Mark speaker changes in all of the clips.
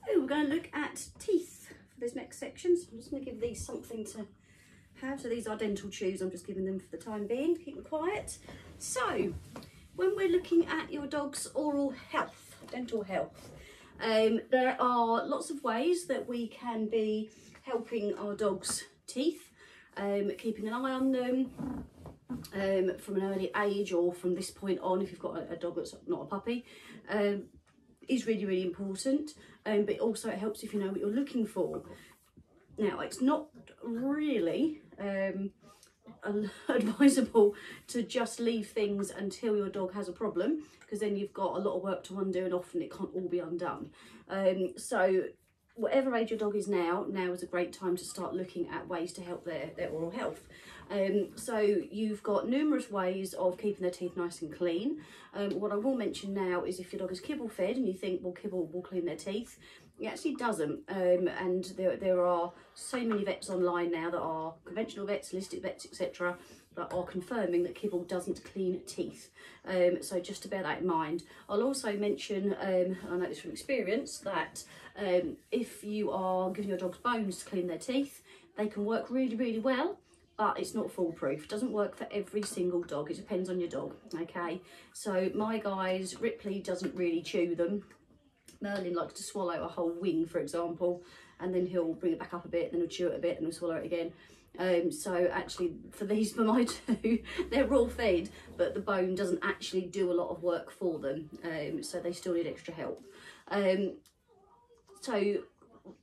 Speaker 1: So we're going to look at teeth for this next section. So I'm just going to give these something to have. So these are dental chews. I'm just giving them for the time being, keep them quiet. So when we're looking at your dog's oral health, dental health, there are lots of ways that we can be helping our dog's teeth, keeping an eye on them from an early age, or from this point on if you've got a dog that's not a puppy, is really, really important. But also it helps if you know what you're looking for. Now, it's not really advisable to just leave things until your dog has a problem, because then you've got a lot of work to undo and often it can't all be undone. So whatever age your dog is now is a great time to start looking at ways to help their oral health. So you've got numerous ways of keeping their teeth nice and clean. What I will mention now is if your dog is kibble fed and you think, well, kibble will clean their teeth, it actually doesn't. And there are so many vets online now that are conventional vets, holistic vets, etc., that are confirming that kibble doesn't clean teeth. So just to bear that in mind. I'll also mention, and I know this from experience, that if you are giving your dogs bones to clean their teeth, they can work really, really well, but it's not foolproof. It doesn't work for every single dog. It depends on your dog, okay? So my guys, Ripley doesn't really chew them. Merlin likes to swallow a whole wing, for example, and then he'll bring it back up a bit, then he'll chew it a bit, and he'll swallow it again. So actually, for my two, they're raw fed, but the bone doesn't actually do a lot of work for them, so they still need extra help. So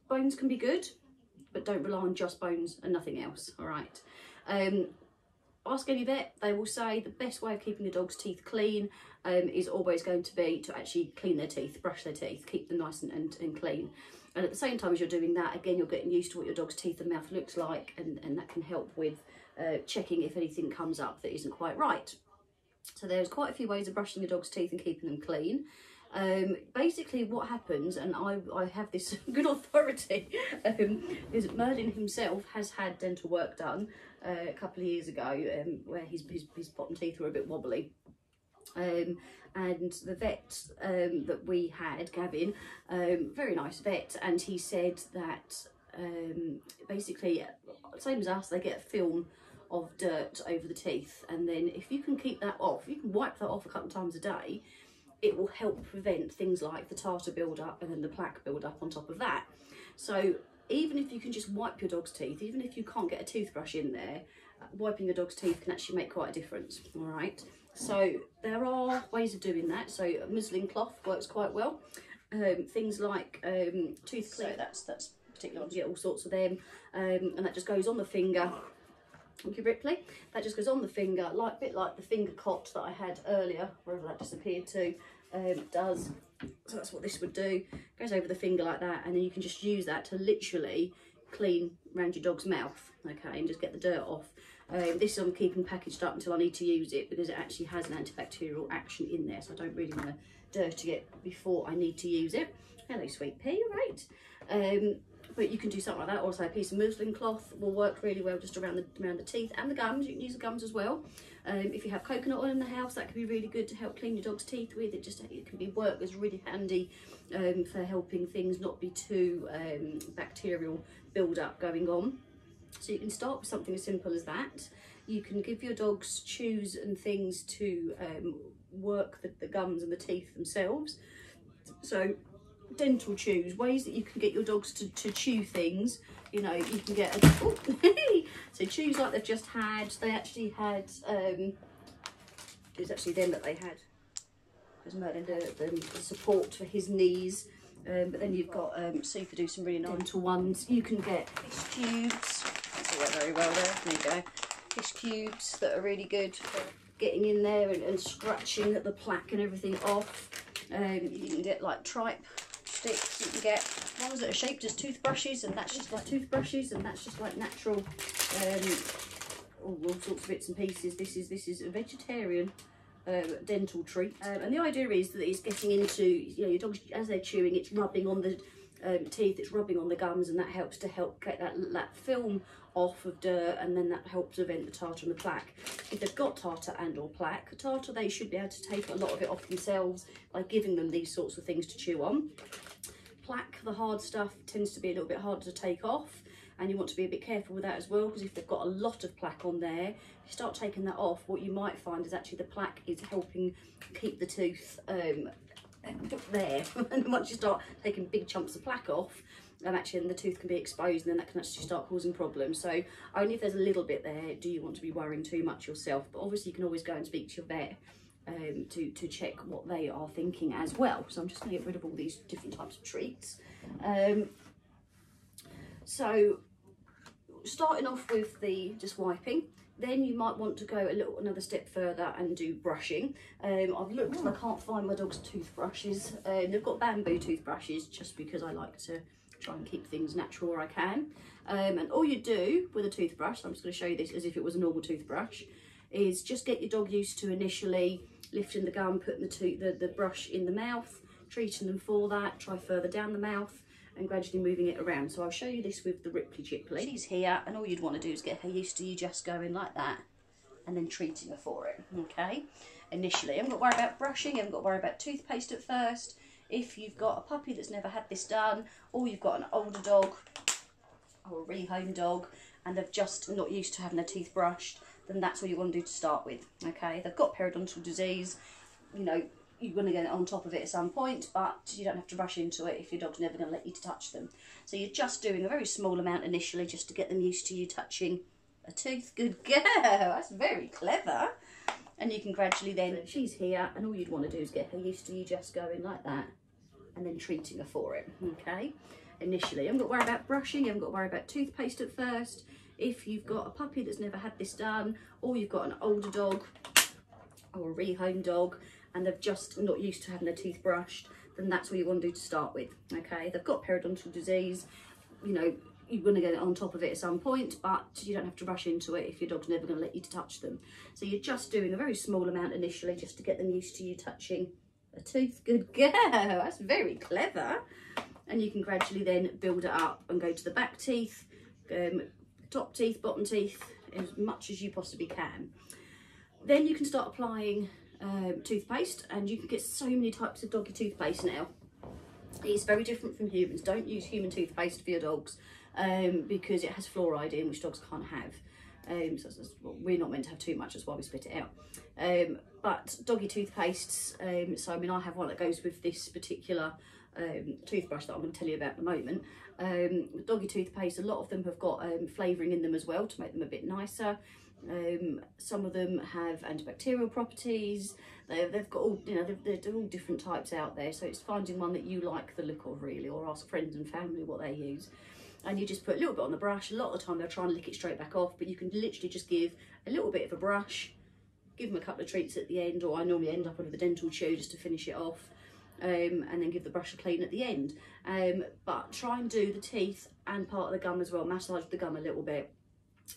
Speaker 1: bones can be good, but don't rely on just bones and nothing else, all right? Ask any vet, they will say the best way of keeping your dog's teeth clean is always going to be to actually clean their teeth, brush their teeth, keep them nice and clean. And at the same time as you're doing that, again, you're getting used to what your dog's teeth and mouth looks like, and that can help with checking if anything comes up that isn't quite right. So there's quite a few ways of brushing your dog's teeth and keeping them clean. Basically what happens, and I have this good authority, is that Merlin himself has had dental work done a couple of years ago, where his bottom teeth were a bit wobbly. And the vet that we had, Gavin, very nice vet, and he said that basically, same as us, they get a film of dirt over the teeth, and then if you can keep that off, you can wipe that off a couple of times a day, it will help prevent things like the tartar build-up and then the plaque build-up on top of that. So even if you can just wipe your dog's teeth, even if you can't get a toothbrush in there, wiping your dog's teeth can actually make quite a difference, all right? So there are ways of doing that. So a muslin cloth works quite well. Things like tooth clean, so that's particular, you get all sorts of them, and that just goes on the finger. Thank you, Ripley. That just goes on the finger, like a bit like the finger cot that I had earlier, wherever that disappeared to, does. So that's what this would do. Goes over the finger like that, and then you can just use that to literally clean around your dog's mouth, okay, and just get the dirt off. This I'm keeping packaged up until I need to use it, because it actually has an antibacterial action in there, so I don't really want to dirty it before I need to use it. Hello, sweet pea, right? But you can do something like that. Also, a piece of muslin cloth will work really well just around the teeth and the gums. You can use the gums as well. If you have coconut oil in the house, that can be really good to help clean your dog's teeth with. It can work as really handy for helping things not be too bacterial build-up going on. So you can start with something as simple as that. You can give your dogs chews and things to work the gums and the teeth themselves. So dental chews, ways that you can get your dogs to chew things. You know, you can get so chews like they've just had. They actually had it was actually them that they had, because Merlin the support for his knees. But then you've got so you could do some really dental ones. You can get fish cubes. That's worked very well there. There you go. Fish cubes that are really good for getting in there and scratching the plaque and everything off. You can get like tripe sticks. You can get ones that are shaped as toothbrushes, and that's just like toothbrushes, and that's just like natural, all sorts of bits and pieces. This is a vegetarian dental treat, and the idea is that it's getting into, you know, your dogs as they're chewing, it's rubbing on the teeth, it's rubbing on the gums, and that helps to get that film off of dirt, and then that helps prevent the tartar and the plaque. If they've got tartar and or plaque, tartar, they should be able to take a lot of it off themselves by giving them these sorts of things to chew on. plaque, the hard stuff, tends to be a little bit harder to take off, and you want to be a bit careful with that as well, because if they've got a lot of plaque on there, if you start taking that off, what you might find is actually the plaque is helping keep the tooth there. And once you start taking big chunks of plaque off, actually then the tooth can be exposed, and then that can actually start causing problems. So only if there's a little bit there do you want to be worrying too much yourself, but obviously you can always go and speak to your vet to check what they are thinking as well. So I'm just going to get rid of all these different types of treats. So starting off with the just wiping, then you might want to go another step further and do brushing. I've looked and I can't find my dog's toothbrushes. They've got bamboo toothbrushes just because I like to try and keep things natural where I can. And all you do with a toothbrush, I'm just going to show you this as if it was a normal toothbrush, is just get your dog used to initially lifting the gum, putting the brush in the mouth, treating them for that, try further down the mouth, and gradually moving it around. So I'll show you this with the Ripley Chipley. She's here, and all you'd want to do is get her used to you just going like that and then treating her for it, okay? Initially, you haven't got to worry about brushing, you haven't got to worry about toothpaste at first. If you've got a puppy that's never had this done, or you've got an older dog or a rehome dog and they're just not used to having their teeth brushed, then that's what you want to do to start with, okay? They've got periodontal disease, you know, you're going to get on top of it at some point, but you don't have to rush into it if your dog's never going to let you touch them. So you're just doing a very small amount initially just to get them used to you touching a tooth. Good girl, that's very clever. And you can gradually then, she's here, and all you'd want to do is get her used to you just going like that and then treating her for it, okay? Initially, you haven't got to worry about brushing, you haven't got to worry about toothpaste at first. If you've got a puppy that's never had this done, or you've got an older dog or a rehome dog and they're just not used to having their teeth brushed, then that's what you want to do to start with, okay? They've got periodontal disease, you know, you're going to get on top of it at some point, but you don't have to rush into it if your dog's never going to let you touch them. So you're just doing a very small amount initially just to get them used to you touching a tooth. Good girl, that's very clever. And you can gradually then build it up and go to the back teeth, top teeth, bottom teeth, as much as you possibly can. Then you can start applying toothpaste, and you can get so many types of doggy toothpaste now. It's very different from humans. Don't use human toothpaste for your dogs because it has fluoride in, which dogs can't have. Well, we're not meant to have too much, that's why we spit it out. But doggy toothpastes, so I mean I have one that goes with this particular toothbrush that I'm going to tell you about in a moment. Doggy toothpaste, a lot of them have got flavouring in them as well to make them a bit nicer. Some of them have antibacterial properties. They've got all, you know, they're all different types out there, so it's finding one that you like the look of really, or ask friends and family what they use. And you just put a little bit on the brush. A lot of the time they'll try and lick it straight back off, but you can literally just give a little bit of a brush, give them a couple of treats at the end, or I normally end up with a dental chew just to finish it off, and then give the brush a clean at the end. But try and do the teeth and part of the gum as well, massage the gum a little bit,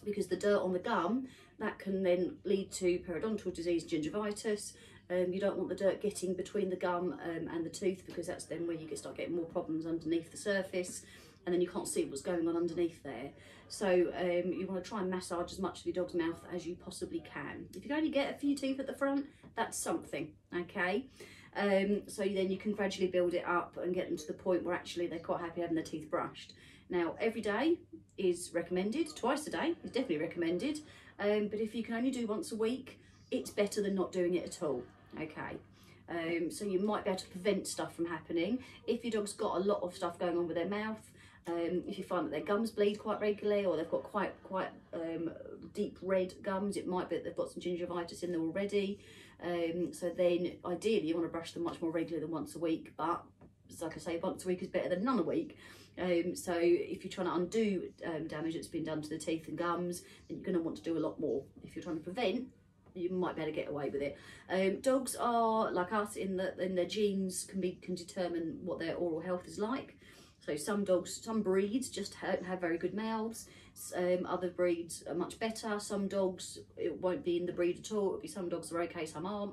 Speaker 1: because the dirt on the gum, that can then lead to periodontal disease, gingivitis. You don't want the dirt getting between the gum and the tooth, because that's then where you start getting more problems underneath the surface, and then you can't see what's going on underneath there. So you want to try and massage as much of your dog's mouth as you possibly can. If you can only get a few teeth at the front, that's something, okay? So then you can gradually build it up and get them to the point where actually they're quite happy having their teeth brushed. Now, every day is recommended, twice a day is definitely recommended, but if you can only do once a week, it's better than not doing it at all, okay? So you might be able to prevent stuff from happening. If your dog's got a lot of stuff going on with their mouth, if you find that their gums bleed quite regularly, or they've got quite deep red gums, it might be that they've got some gingivitis in there already. So then ideally you want to brush them much more regularly than once a week, but like I say, once a week is better than none a week. So if you're trying to undo damage that's been done to the teeth and gums, then you're going to want to do a lot more. If you're trying to prevent, you might be able to get away with it. Dogs are like us in their genes can determine what their oral health is like. So some dogs, some breeds just have very good mouths. Other breeds are much better. Some dogs, it won't be in the breed at all. It'll be some dogs are okay, some aren't.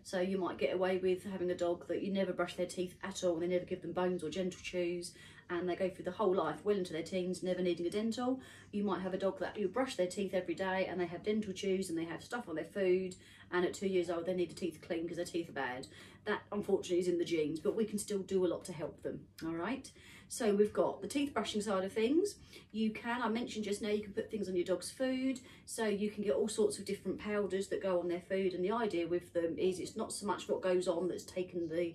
Speaker 1: So you might get away with having a dog that you never brush their teeth at all, and they never give them bones or gentle chews, and they go through the whole life, well into their teens, never needing a dental. You might have a dog that you brush their teeth every day and they have dental chews and they have stuff on their food, and at 2 years old they need their teeth clean because their teeth are bad. That unfortunately is in the genes, but we can still do a lot to help them. All right, so we've got the teeth brushing side of things. You can, I mentioned just now, you can put things on your dog's food, so you can get all sorts of different powders that go on their food, and the idea with them is it's not so much what goes on that's taken the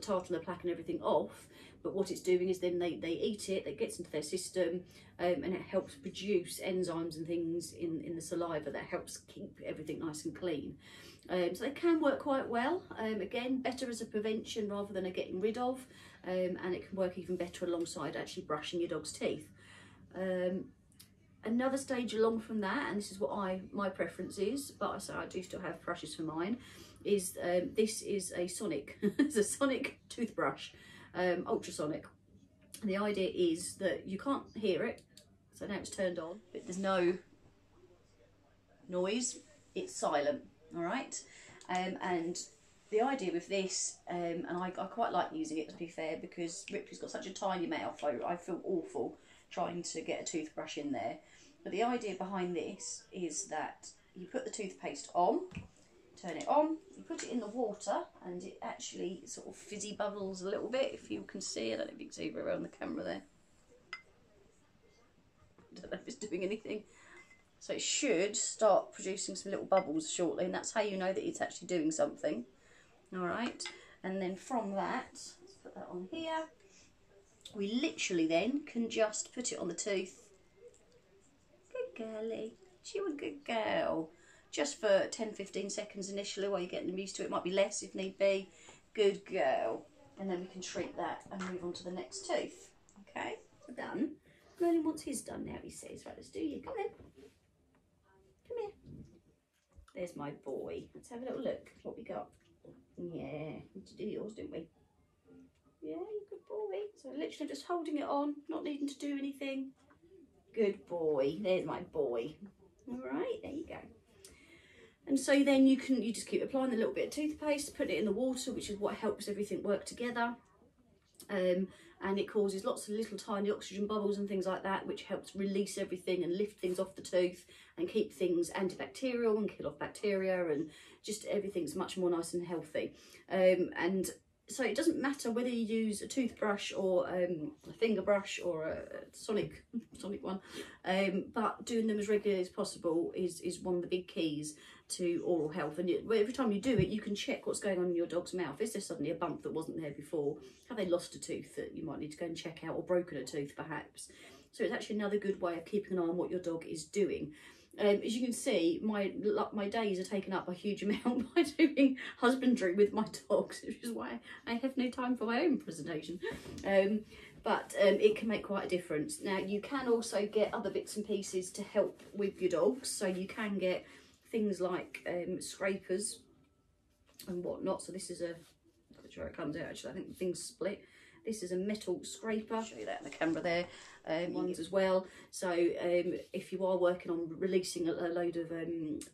Speaker 1: tartar and the plaque and everything off, but what it's doing is then they eat it, it gets into their system, and it helps produce enzymes and things in the saliva that helps keep everything nice and clean. So they can work quite well. Again, better as a prevention rather than a getting rid of, and it can work even better alongside actually brushing your dog's teeth. Another stage along from that, and this is what my preference is, but I do still have brushes for mine, is this is a sonic, it's a sonic toothbrush, ultrasonic. And the idea is that you can't hear it, so now it's turned on, but there's no noise, it's silent, all right? And the idea with this, and I quite like using it, to be fair, because Ripley's got such a tiny mouth, I feel awful trying to get a toothbrush in there. But the idea behind this is that you put the toothpaste on, turn it on, you put it in the water, and it actually sort of fizzy bubbles a little bit, if you can see. I don't know if you can see very well on the camera there. I don't know if it's doing anything. So it should start producing some little bubbles shortly, and that's how you know that it's actually doing something. All right, and then from that, let's put that on here. We literally then can just put it on the tooth. Good girlie, you a good girl. Just for 10-15 seconds initially while you're getting them used to it. Might be less if need be. Good girl. And then we can treat that and move on to the next tooth. Okay, so done. Merlin wants his done now, he says. Right, let's do you. Come in. Come here. There's my boy. Let's have a little look what we got. Yeah, we did do yours, didn't we? Yeah, good boy. So literally just holding it on, not needing to do anything. Good boy. There's my boy. All right, there you go. And so then you just keep applying a little bit of toothpaste, putting it in the water, which is what helps everything work together. And it causes lots of little tiny oxygen bubbles and things like that, which helps release everything and lift things off the tooth and keep things antibacterial and kill off bacteria, and just everything's much more nice and healthy. And so it doesn't matter whether you use a toothbrush or a finger brush or a sonic one, but doing them as regularly as possible is one of the big keys to oral health. And every time you do it, you can check what's going on in your dog's mouth. Is there suddenly a bump that wasn't there before? Have they lost a tooth that you might need to go and check out, or broken a tooth perhaps? So it's actually another good way of keeping an eye on what your dog is doing. As you can see, my days are taken up a huge amount by doing husbandry with my dogs, which is why I have no time for my own presentation. But it can make quite a difference. Now, you can also get other bits and pieces to help with your dogs. So you can get things like scrapers and whatnot. So this is a, I'm not sure it comes out actually, I think the thing's split. This is a metal scraper. I'll show you that in the camera there. Ones as well. So if you are working on releasing a load of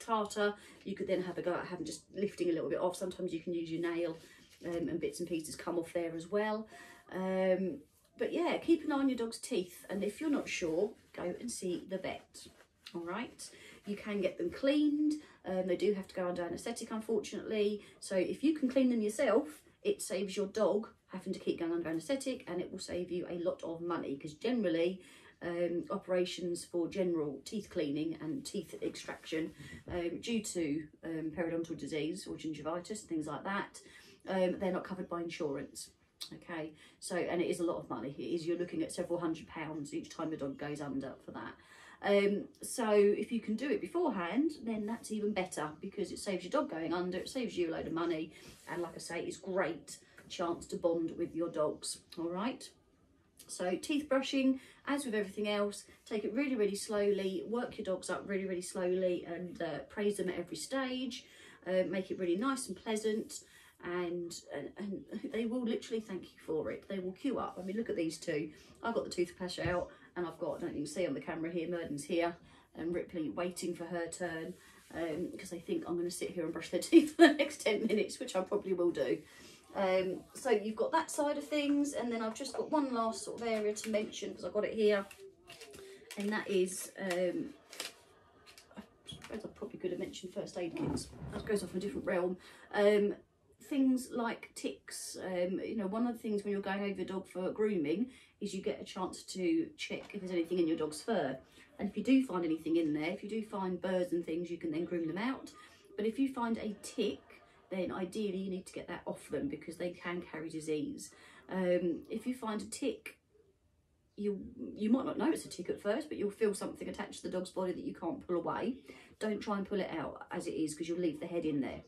Speaker 1: tartar, you could then have a go at having just lifting a little bit off. Sometimes you can use your nail and bits and pieces come off there as well. But yeah, keep an eye on your dog's teeth, and if you're not sure, go and see the vet. All right, you can get them cleaned. They do have to go under anaesthetic, unfortunately. So if you can clean them yourself, it saves your dog having to keep going under anaesthetic, and it will save you a lot of money, because generally operations for general teeth cleaning and teeth extraction due to periodontal disease or gingivitis, things like that, they're not covered by insurance. Okay, so, and it is a lot of money. It is, you're looking at several £100s each time your dog goes under for that. So if you can do it beforehand, then that's even better, because it saves your dog going under, it saves you a load of money, and like I say, it's great chance to bond with your dogs. All right, so teeth brushing, as with everything else, take it really, really slowly, work your dogs up really, really slowly, and praise them at every stage. Make it really nice and pleasant, and they will literally thank you for it. They will queue up. I mean, look at these two. I've got the toothbrush out, and I've got, I don't know if you can see on the camera here, Merlin's here, and Ripley waiting for her turn, because they think I'm going to sit here and brush their teeth for the next 10 minutes, which I probably will do. So you've got that side of things, and then I've just got one last sort of area to mention because I've got it here, and that is I suppose I probably could have mentioned first aid kits. That goes off a different realm. Things like ticks. You know, one of the things when you're going over your dog for grooming is you get a chance to check if there's anything in your dog's fur. And if you do find anything in there, if you do find birds and things, you can then groom them out. But if you find a tick, then ideally you need to get that off them because they can carry disease. If you find a tick, you might not know it's a tick at first, but you'll feel something attached to the dog's body that you can't pull away. Don't try and pull it out as it is because you'll leave the head in there.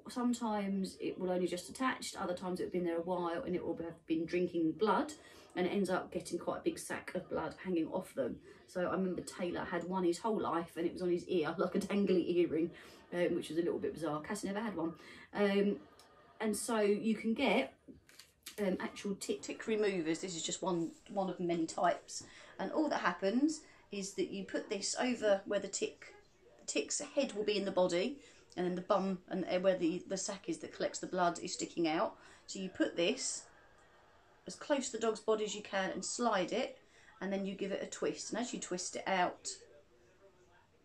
Speaker 1: Sometimes it will only just attached, other times it will been there a while and it will have been drinking blood and it ends up getting quite a big sack of blood hanging off them. So I remember Taylor had one his whole life and it was on his ear like a dangly earring, which was a little bit bizarre. Cassie never had one. And so you can get actual tick removers. This is just one of many types, and all that happens is that you put this over where the tick's head will be in the body, and then the bum and where the sac is that collects the blood is sticking out. So you put this as close to the dog's body as you can and slide it, and then you give it a twist, and as you twist it out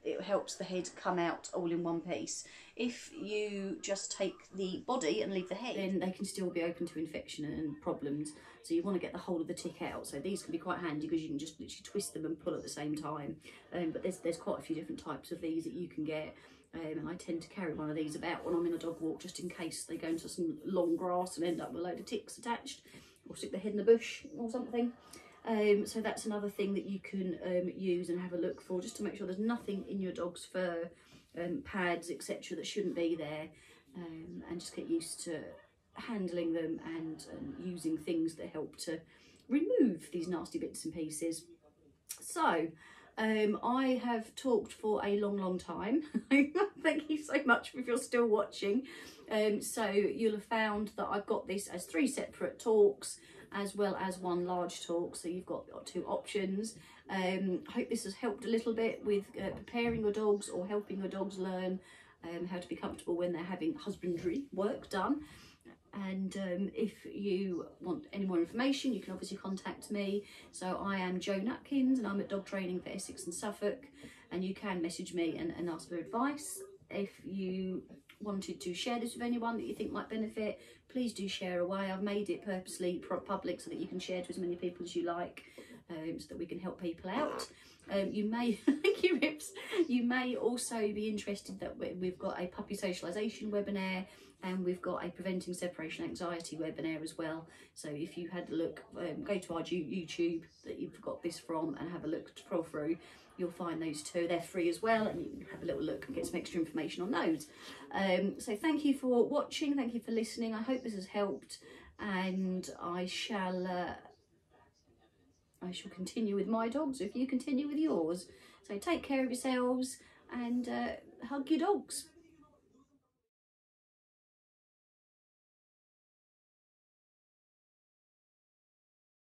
Speaker 1: it helps the head come out all in one piece. If you just take the body and leave the head, then they can still be open to infection and problems. So you want to get the whole of the tick out. So these can be quite handy because you can just literally twist them and pull at the same time. But there's quite a few different types of these that you can get. And I tend to carry one of these about when I'm in a dog walk, just in case they go into some long grass and end up with a load of ticks attached, or stick their head in the bush or something. So that's another thing that you can use and have a look for, just to make sure there's nothing in your dog's fur, pads, etc. that shouldn't be there, and just get used to handling them and using things that help to remove these nasty bits and pieces. So I have talked for a long time. Thank you so much if you're still watching. So you'll have found that I've got this as 3 separate talks as well as one large talk, so you've got 2 options. I hope this has helped a little bit with preparing your dogs or helping your dogs learn how to be comfortable when they're having husbandry work done. And if you want any more information, you can obviously contact me. So I am Jo Nutkins and I'm at Dog Training for Essex and Suffolk, and you can message me and ask for advice. If you wanted to share this with anyone that you think might benefit, please do share away. I've made it purposely public so that you can share to as many people as you like, so that we can help people out. You may, thank you Rips, you may also be interested that we've got a puppy socialisation webinar, and we've got a preventing separation anxiety webinar as well. So if you had a look, go to our YouTube that you've got this from and have a look to scroll through, you'll find those 2. They're free as well, and you can have a little look and get some extra information on those. So thank you for watching, thank you for listening. I hope this has helped, and I shall continue with my dogs if you continue with yours. So take care of yourselves and hug your dogs.